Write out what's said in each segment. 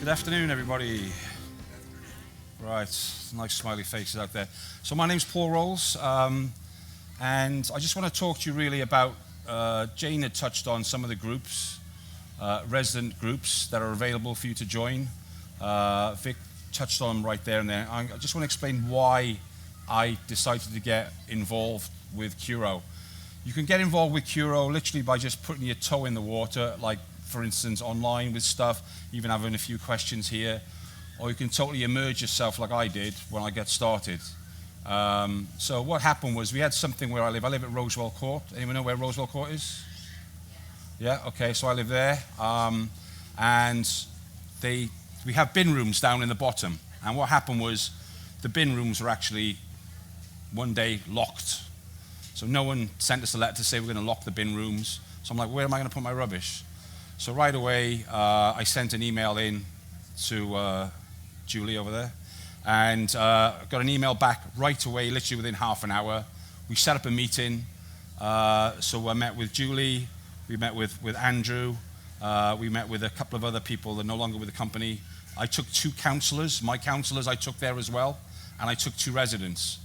Good afternoon, everybody. Right, nice smiley faces out there. So my name's Paul Rolls, and I just want to talk to you really about, Jane had touched on some of the groups, resident groups that are available for you to join. Vic touched on them right there and there. I just want to explain why I decided to get involved with Curo. You can get involved with Curo literally by just putting your toe in the water, like for instance online with stuff, even having a few questions here, or you can totally immerse yourself like I did when I got started. So what happened was we had something where I live at Rosewell Court. Anyone know where Rosewell Court is? Yeah, okay, so I live there. And we have bin rooms down in the bottom. And what happened was the bin rooms were actually one day locked. So no one sent us a letter to say we're going to lock the bin rooms. So I'm like, where am I going to put my rubbish? So right away, I sent an email in to Julie over there, and got an email back right away, literally within half an hour. We set up a meeting. So I met with Julie, we met with Andrew, we met with a couple of other people that are no longer with the company. I took 2 councillors, my councillors I took there as well, and I took 2 residents.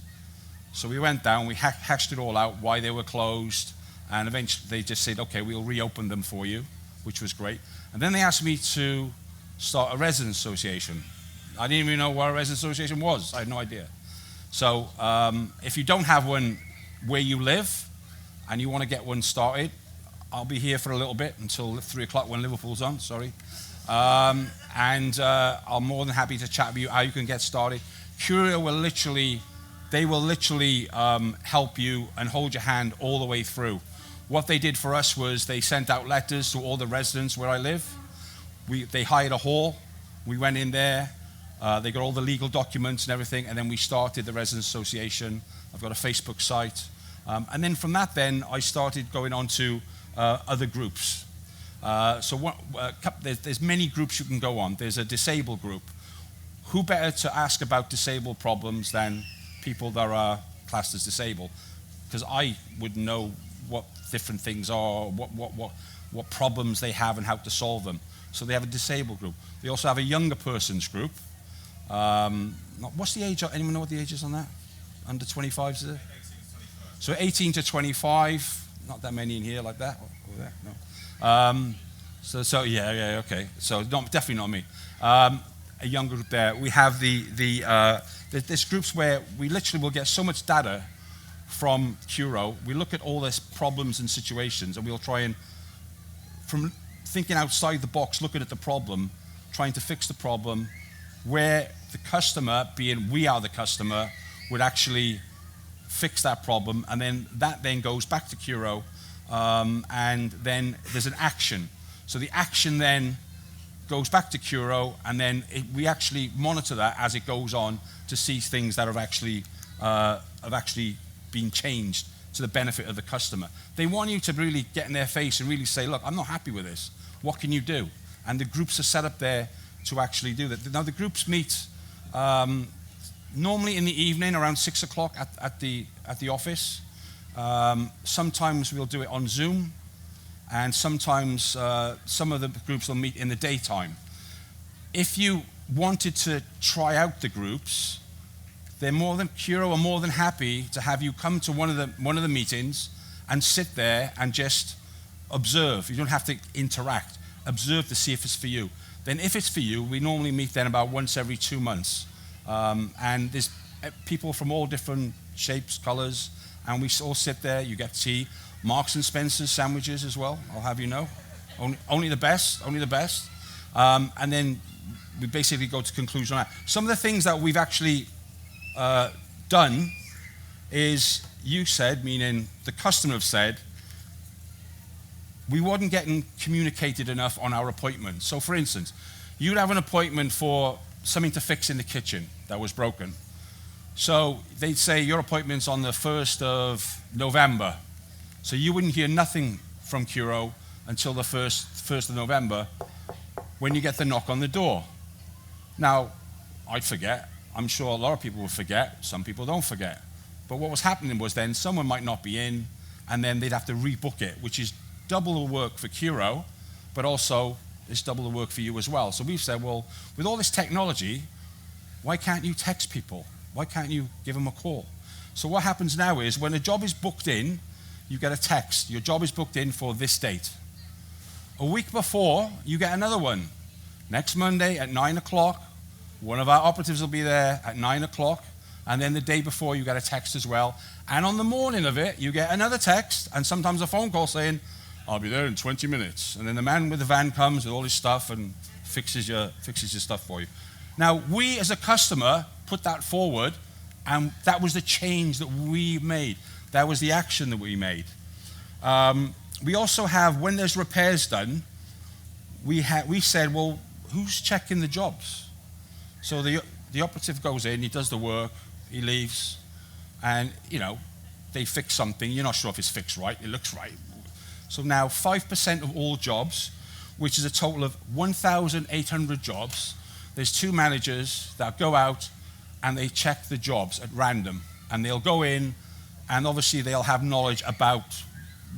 So we went down, we hashed it all out, why they were closed, and eventually they just said, okay, we'll reopen them for you, which was great. And then they asked me to start a residents association. I didn't even know what a residents association was. I had no idea. So if you don't have one where you live and you want to get one started, I'll be here for a little bit until 3 o'clock when Liverpool's on, sorry. I'm more than happy to chat with you how you can get started. Curo will literally, help you and hold your hand all the way through. What they did for us was they sent out letters to all the residents where I live. They hired a hall. We went in there. They got all the legal documents and everything, and then we started the Residents Association. I've got a Facebook site. And then from that then, I started going on to other groups. There's many groups you can go on. There's a disabled group. Who better to ask about disabled problems than people that are classed as disabled? Because I would know what different things are, what problems they have and how to solve them. So they have a disabled group. They also have a younger persons group. What's the age? Anyone know what the age is on that? Under 25, is it? 18 to 25. So 18 to 25. Not that many in here like that. Or there, no. Yeah, okay. So definitely not me. A younger group there. We have there's groups where we literally will get so much data from Curo. We look at all these problems and situations, and we'll try and, from thinking outside the box, looking at the problem, trying to fix the problem, where the customer, being we are the customer, would actually fix that problem, and then that then goes back to Curo, and then there's an action. So the action then goes back to Curo, and then we actually monitor that as it goes on to see things that have actually been changed to the benefit of the customer. They want you to really get in their face and really say, look, I'm not happy with this. What can you do? And the groups are set up there to actually do that. Now the groups meet normally in the evening around 6 o'clock at the office. Sometimes we'll do it on Zoom, and sometimes some of the groups will meet in the daytime. If you wanted to try out the groups, Curo are more than happy to have you come to one of the meetings and sit there and just observe. You don't have to interact. Observe to see if it's for you. Then if it's for you, we normally meet then about once every 2 months. And there's people from all different shapes, colors, and we all sit there. You get tea. Marks and Spencer's sandwiches as well, I'll have you know. Only the best. And then we basically go to conclusion on that. Some of the things that we've actually done is, you said, meaning the customer have said, we wasn't getting communicated enough on our appointment. So for instance, you'd have an appointment for something to fix in the kitchen that was broken. So they'd say your appointment's on the 1st of November. So you wouldn't hear nothing from Curo until the 1st of November when you get the knock on the door. Now, I'd forget. I'm sure a lot of people will forget. Some people don't forget. But what was happening was then someone might not be in, and then they'd have to rebook it, which is double the work for Curo, but also it's double the work for you as well. So we've said, well, with all this technology, why can't you text people? Why can't you give them a call? So what happens now is when a job is booked in, you get a text. Your job is booked in for this date. A week before, you get another one. Next Monday at 9 o'clock, one of our operatives will be there at 9 o'clock, and then the day before you get a text as well. And on the morning of it, you get another text, and sometimes a phone call saying, I'll be there in 20 minutes. And then the man with the van comes with all his stuff and fixes your stuff for you. Now, we as a customer put that forward, and that was the change that we made. That was the action that we made. We also have, when there's repairs done, we said, well, who's checking the jobs? So the operative goes in, he does the work, he leaves, and, they fix something. You're not sure if it's fixed right, it looks right. So now 5% of all jobs, which is a total of 1,800 jobs, there's 2 managers that go out and they check the jobs at random. And they'll go in, and obviously they'll have knowledge about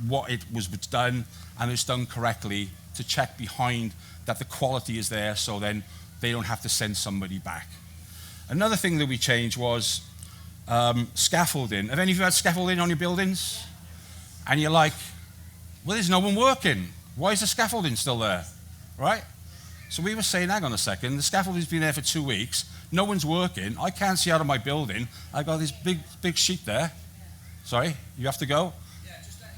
what it was done, and it's done correctly to check behind that the quality is there, so then they don't have to send somebody back. Another thing that we changed was scaffolding. Have any of you had scaffolding on your buildings? And you're like, well, there's no one working. Why is the scaffolding still there? Right? So we were saying, hang on a second, the scaffolding's been there for 2 weeks, no one's working, I can't see out of my building, I got this big sheet there. Sorry, you have to go? Yeah, just I was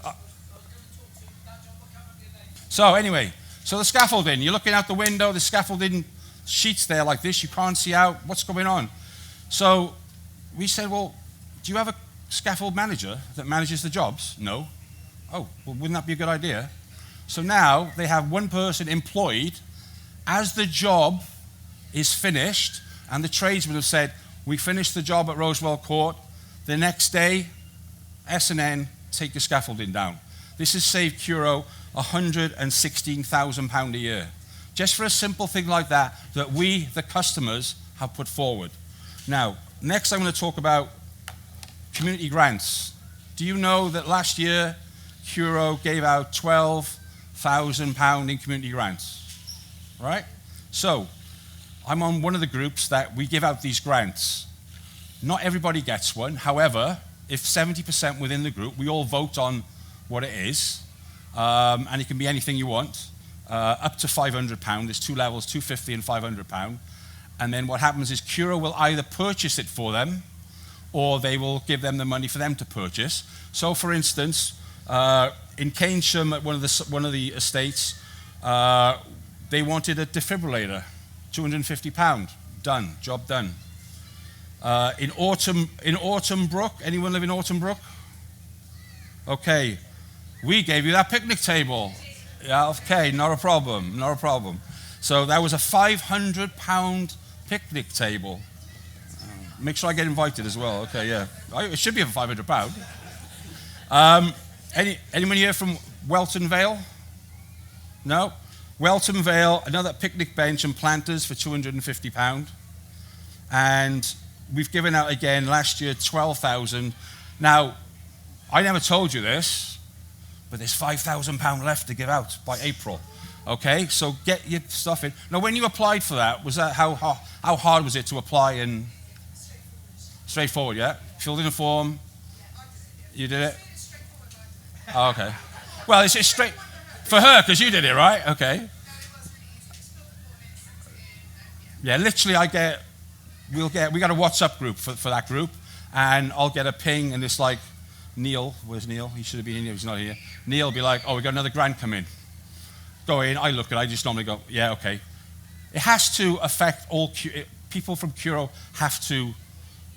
going to talk to that job, I can't remember your name. So anyway, so the scaffolding, you're looking out the window, the scaffolding sheet's there like this, you can't see out, what's going on? So we said, well, do you have a scaffold manager that manages the jobs? No. Oh, well, wouldn't that be a good idea? So now they have one person employed. As the job is finished, and the tradesmen have said, we finished the job at Rosewell Court, the next day, S&N take the scaffolding down. This has saved Curo £116,000 a year. Just for a simple thing like that we, the customers, have put forward. Now, next I'm going to talk about community grants. Do you know that last year, Curo gave out £12,000 in community grants? Right? So, I'm on one of the groups that we give out these grants. Not everybody gets one. However, if 70% within the group, we all vote on what it is, and it can be anything you want, up to £500. There's 2 levels, £250 and £500. And then what happens is Curo will either purchase it for them, or they will give them the money for them to purchase. So, for instance, in Keynsham at one of the estates, they wanted a defibrillator, £250. Done, job done. In Autumn Brook, anyone live in Autumn Brook? Okay, we gave you that picnic table. Yeah, okay, not a problem. So that was a £500 picnic table. Make sure I get invited as well. Okay, yeah, it should be for £500. Anyone here from Welton Vale? No? Welton Vale, another picnic bench and planters for £250. And we've given out again last year 12,000. Now, I never told you this, but there's £5,000 left to give out by April. Okay, so get your stuff in. Now, when you applied for that, was that how hard was it to apply? And straightforward, yeah. Filled in a form. You did it. Oh, okay. Well, it's straight for her because you did it, right? Okay. Yeah, literally, we got a WhatsApp group for that group, and I'll get a ping, and it's like, Neil, where's Neil? He should have been in here, he's not here. Neil will be like, oh, we got another grant coming. Go in, I look at it, I just normally go, yeah, okay. It has to affect all, people from Curo have to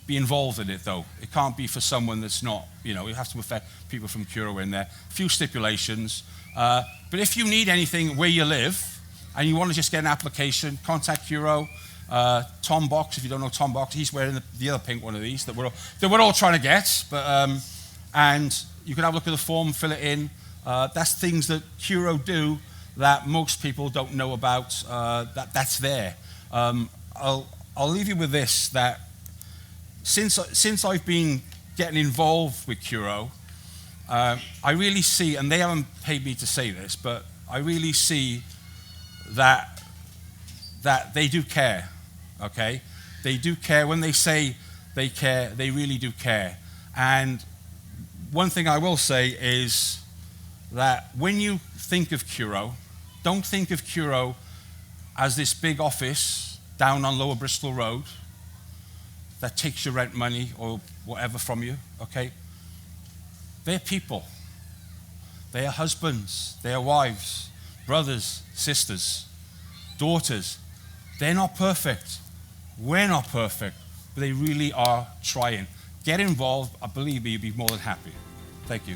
be involved in it, though. It can't be for someone that's not, it has to affect people from Curo in there. A few stipulations. But if you need anything where you live, and you want to just get an application, contact Curo. Tom Box, if you don't know Tom Box, he's wearing the other pink one of these that we're all trying to get. But and you can have a look at the form, fill it in. That's things that Curo do that most people don't know about. That's there. I'll leave you with this: that since I've been getting involved with Curo, I really see, and they haven't paid me to say this, but I really see that they do care, okay? They do care. When they say they care, they really do care. And one thing I will say is that when you think of Curo, don't think of Curo as this big office down on Lower Bristol Road that takes your rent money or whatever from you, okay? They're people. They are husbands, they are wives, brothers, sisters, daughters. They're not perfect. We're not perfect, but they really are trying. Get involved. I believe me, you'll be more than happy. Thank you.